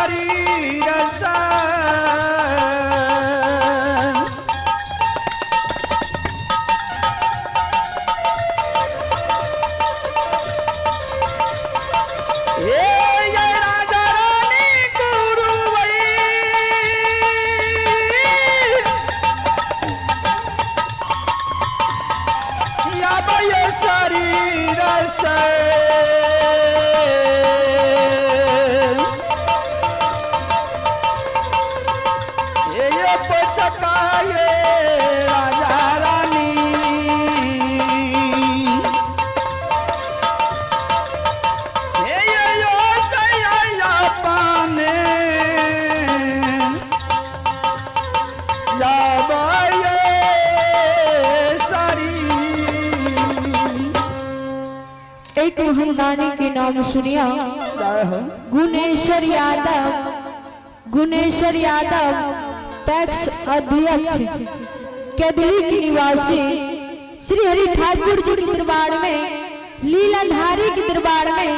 शरीर से मोहनदानी के नाम सुनिया गुणेश्वर यादव पैक्स अध्यक्ष केदली के निवासी श्री हरि ठाकुर जी के दरबार में लीलाधारी के दरबार में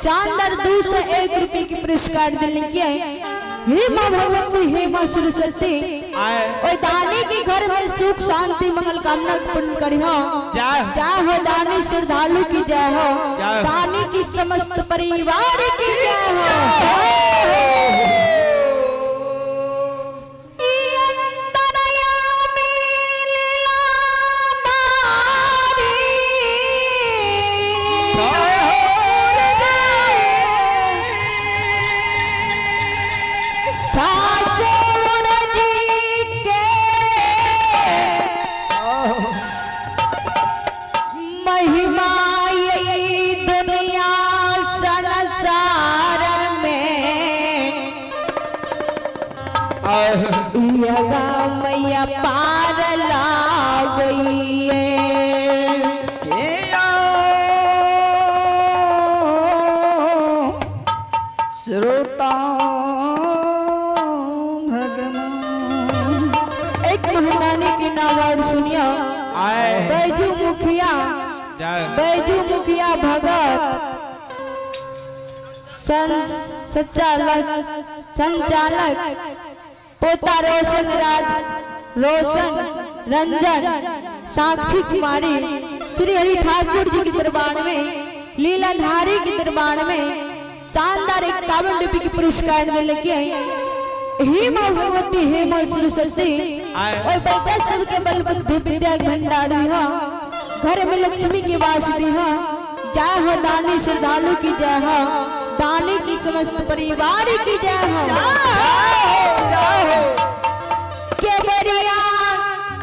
शानदार 201 रुपए की पुरस्कार दिलने किया। हे माँ भगवती, हे माँ सरस्वती, और दानी के घर में सुख शांति मंगल कामना पूर्ण करियो। जय हो दानी श्रद्धालु की जय हो, दानी की समस्त परिवार की जय हो। मैया पार ला गई श्रोता भगवान। एक मोहनदानी के नाम और सुनिया बैजू मुखिया भगत संचालक पोता रोशन रंजन साक्षी कुमारी श्री हरि ठाकुर जी के दरबार में लीलाधारी के दरबार में शानदार 51 रुपए की पुरस्कार मिलने के। हे माँ भगवती, हे माँ सरस्वती, और बच्चा सबके बल बुद्धि विद्या भंडारी हो, घर में लक्ष्मी की वास दी हो। जय हो दानी श्रद्धालु की जय हो, दानी की समस्त परिवार की जय हो। के बरिया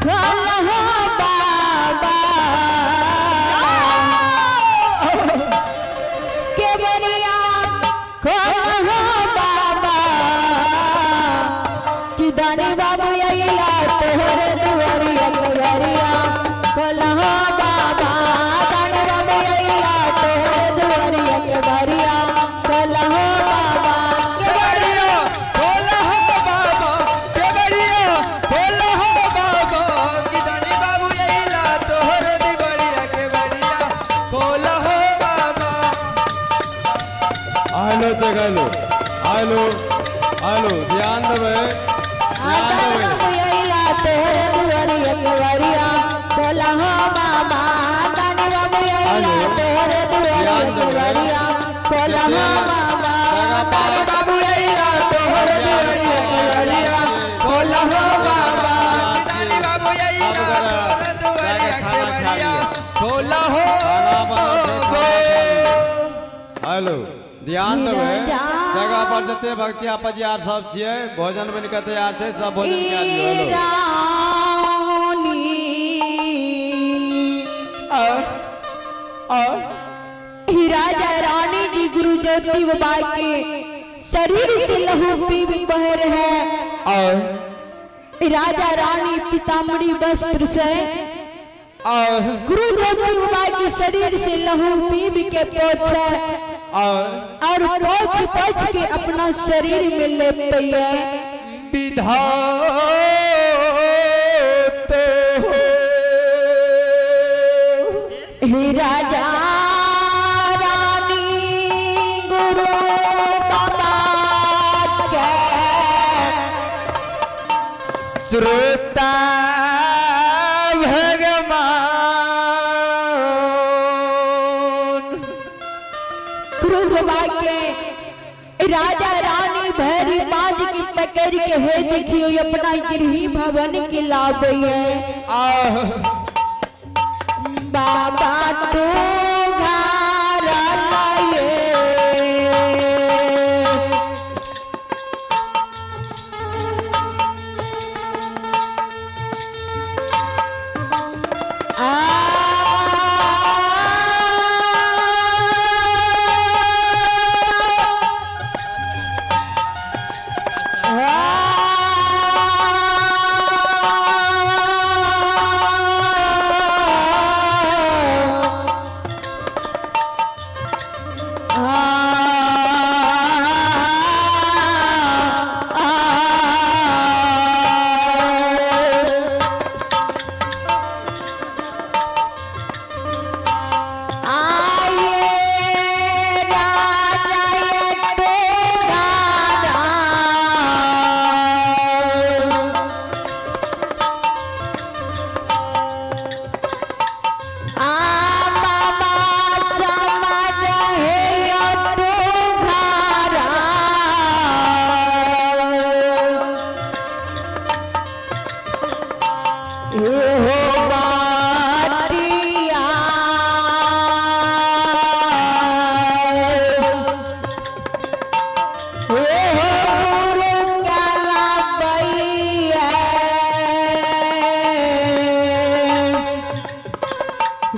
खल हो बाबा, के बरिया खल हो बाबा, कि दानी बाबू अइला तोहर दुआरिया दुआरिया खल हो बाबा, दानी बाबू अइला तोहर दुआरिया दुआरिया खल हो बाबा। के बरिया बोल हो बाबा, के बरिया बोल हो बाबा, कि दानी बाबू अइला तोहर दुआरिया के बरिया बोल हो बाबा। आलो जगलो आलो आलो ध्यान देवे अइला तोहर दुआरिया के बरिया खल हो बाबा, दानी बाबू अइला तोहर दुआरिया के बरिया खल हो बाबा, दानी बाबू अइला तोहर दुआरिया के बरिया खल हो बाबा। दानी बाबू अइला तोहर दुआरिया के बरिया बोल हो। हेलो ध्यान देवे जगह पर जते भक्ति आपा जी आर सब छिए भोजन बन के तैयार छे, सब भोजन के लियो। राजा रानी जी गुरु ज्योति बाबा के शरीर से लहू पी बह रहे और राजा रानी पीताम्बरी वस्त्र से और गुरु ज्योति बाबा के शरीर से लहू पी के पोछे और पोछ के अपना शरीर में लेते विधाते हो। हे राजा रानी गुरु बाबा श्रोता भगवान गुरु बाबा के राजा रानी भैरी बाज की पकड़ के है देखियो अपना गिरही भवन की लावे है बाबा तो घर लाए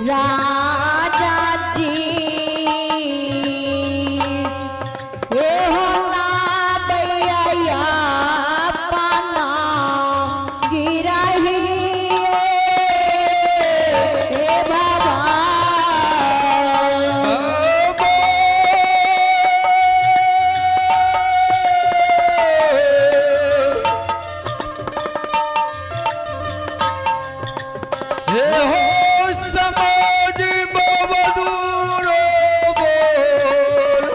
राजा जी ये होला भैया पाना गिराही हे बाबा हे हो समाज बबदूरो बोल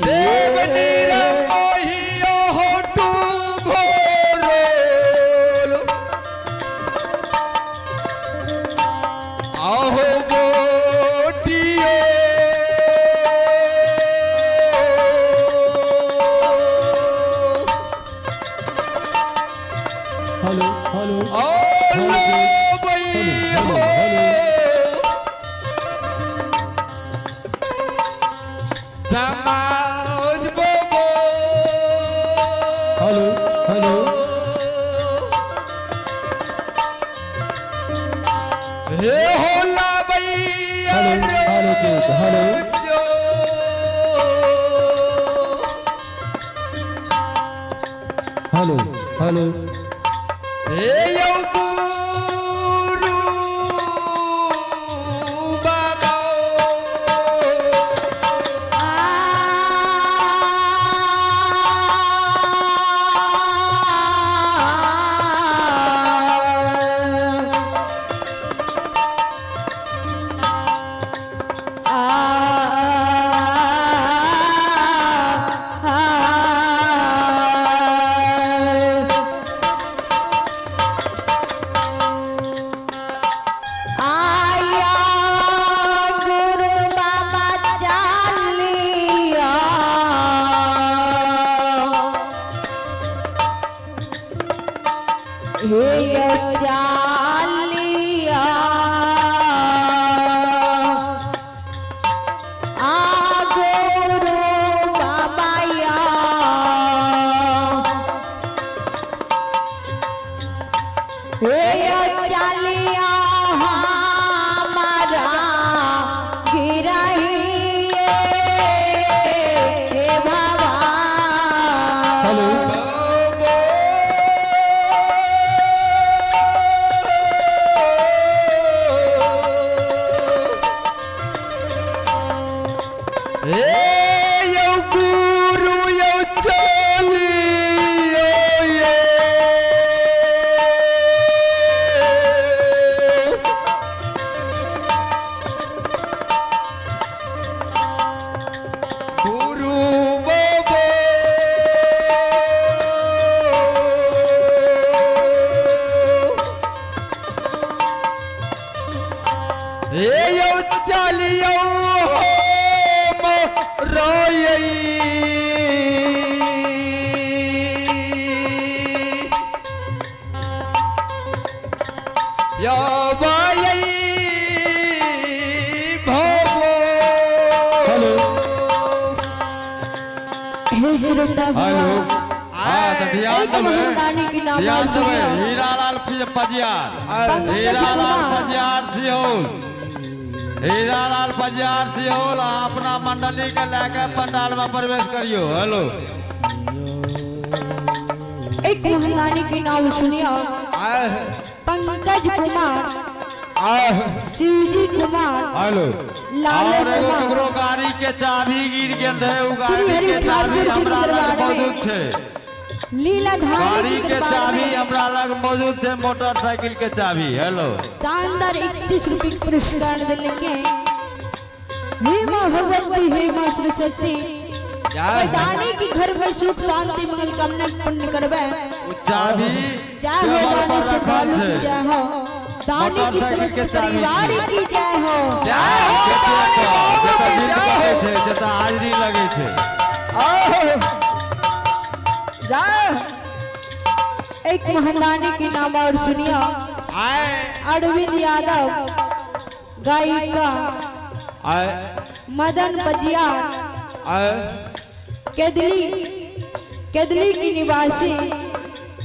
देव निरमोहियो हो तू घोरोल आहो गोटियो हेलो हेलो समाज बबो हेलो हेलो हे होला भैया hello hello check hello hello hello हे यो गुरु बाबा श्रोता हेलो हाँ तो ध्यान एक महादानी की देवे नाम ध्यान और देवे सुनियो। हीरालाल पजियार पंकज हीरालाल कुमार। पजियार सिहोल हीरालाल पजियार सिहोल अपना मंडली के लेकर पंडाल में प्रवेश करियो हेलो एक महादानी की नाम सुनियो पंकज कुमार शिवजी कुमार हेलो लाल और एगो कुमार। ककरो गाड़ी के चाबी गिर गेल है उ गाड़ी श्री के चाबी हरि हमरा लग ठाकुर जी मौजूद छे लीलाधारी गाड़ी के दरबार चाबी में हमरा लग मौजूद छे मोटरसाइकिल के चाबी हेलो शानदार 31 रुपए पुरस्कार दिले के हे मां भगवती हे मां सरस्वती दानी की घर में सुख शांति मंगल कामना पूर्ण करबे उ चाबी जय हो टेबल दानी पर से रखल बालू छे की जय हो दानी की मोटरसाइकिल समस्त के चाबी परिवार की जय हो जता हाजरी लगे छे एक महादानी की नाम और सुनियो अरविंद यादव गायिका मदन बजियार केदली की निवासी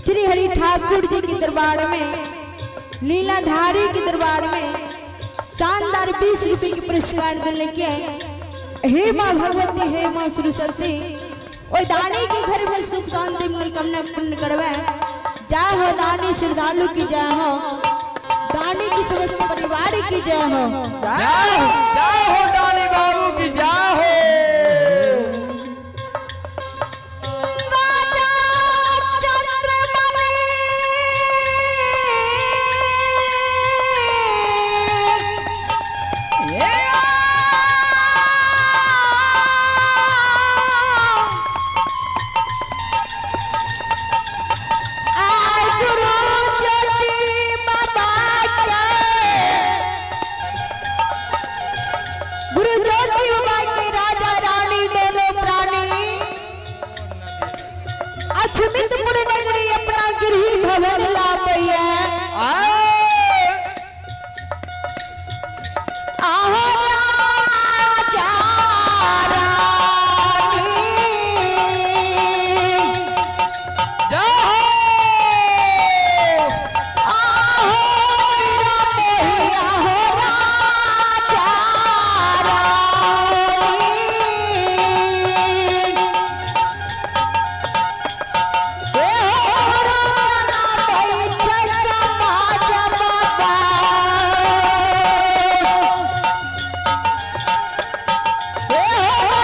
श्री हरि ठाकुर जी के दरबार में लीलाधारी के दरबार में शानदार 20 रुपए के पुरस्कार दिले के हे मां भगवती हे मां सरस्वती ओ दानी के घर में सुख शांति मंगल कामना पूर्ण करवे जय हो दानी श्रद्धालु की जय हो दानी की समस्त परिवार की जय हो जय हो दानी बाबू की जय हो गुरु ज्योति बाबा के राजा रानी दोनों प्राणी अछमित पुर नगरी अपना गिरही भवन लापैया आहो राजा रानी जय हो आहो मेरा मैया हो राजा रानी ए हो राजा बैठा माता बाबा ए हो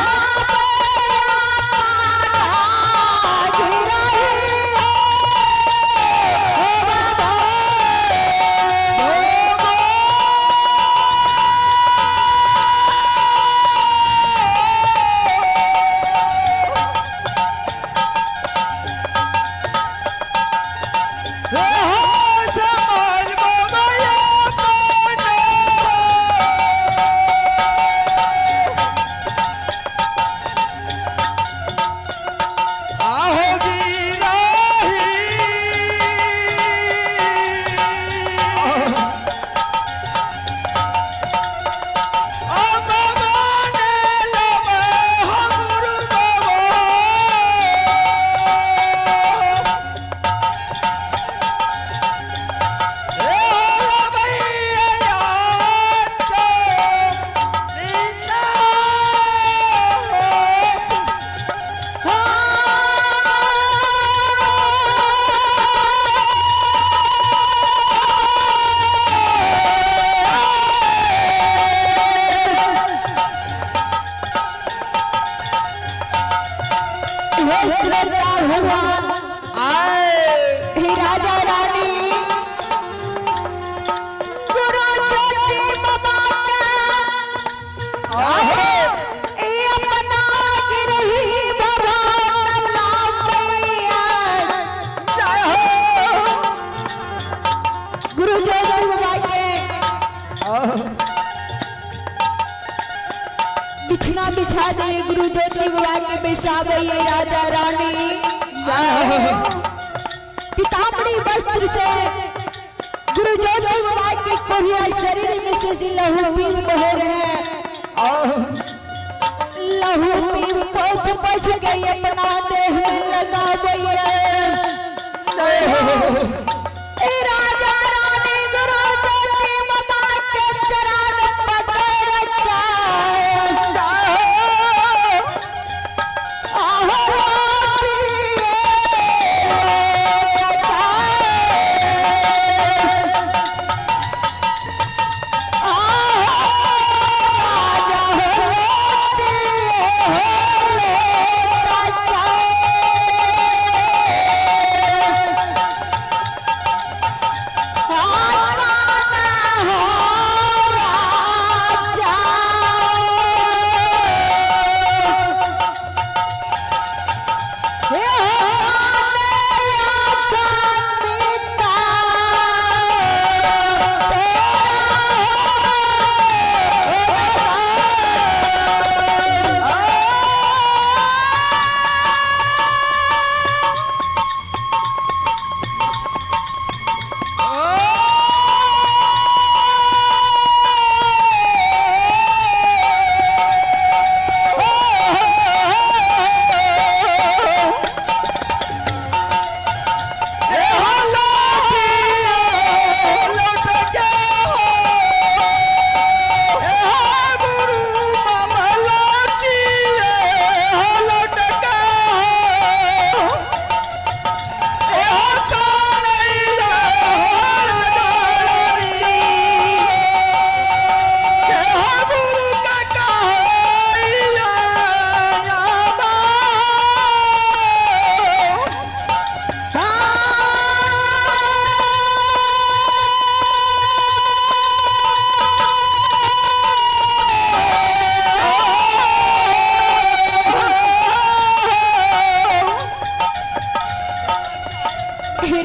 भगवान हे राजा रानी गुरु ज्योति बाबा ए अपना गिरही भवन लापैया गुरु ज्योति बाबा के बिछना बिछा दे गुरु ज्योति बाबा के बिछावे राजा रानी पितामड़ी वस्त्र से गुरु ज्योति बाबा के कोरिया शरीर में से लहू पीव बह रहे लहू पीव पोछ पोछ के अपना देह लगावैया राजा रानी गुरु ज्योति बाबा के चरण पकड़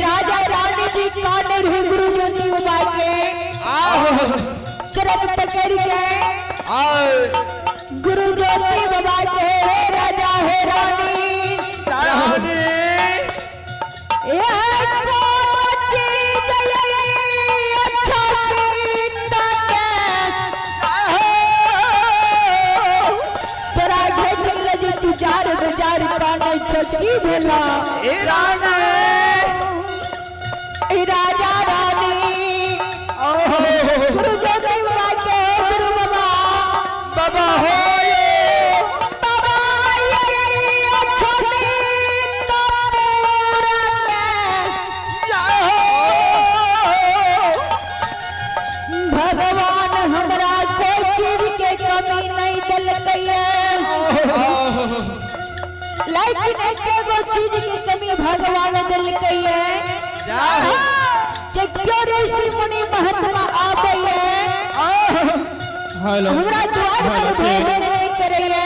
राजा रानी जी कान गुरु ज्योति बाबा के चरण पकड़ के गुरु ज्योति बाबा के राजा है रानी भेला राजा रानी गुरु ज्योति बाबा के गुरु बाबा बाबा हो बाबा भगवान हमरा कोई चीज के कमी नहीं दिलकैया लेकिन एगो चीज के कमी भगवान दिलकैया ऋषि मुनि महात्मा आबैया हेलो हमरा द्वार पर भेद नहीं करैया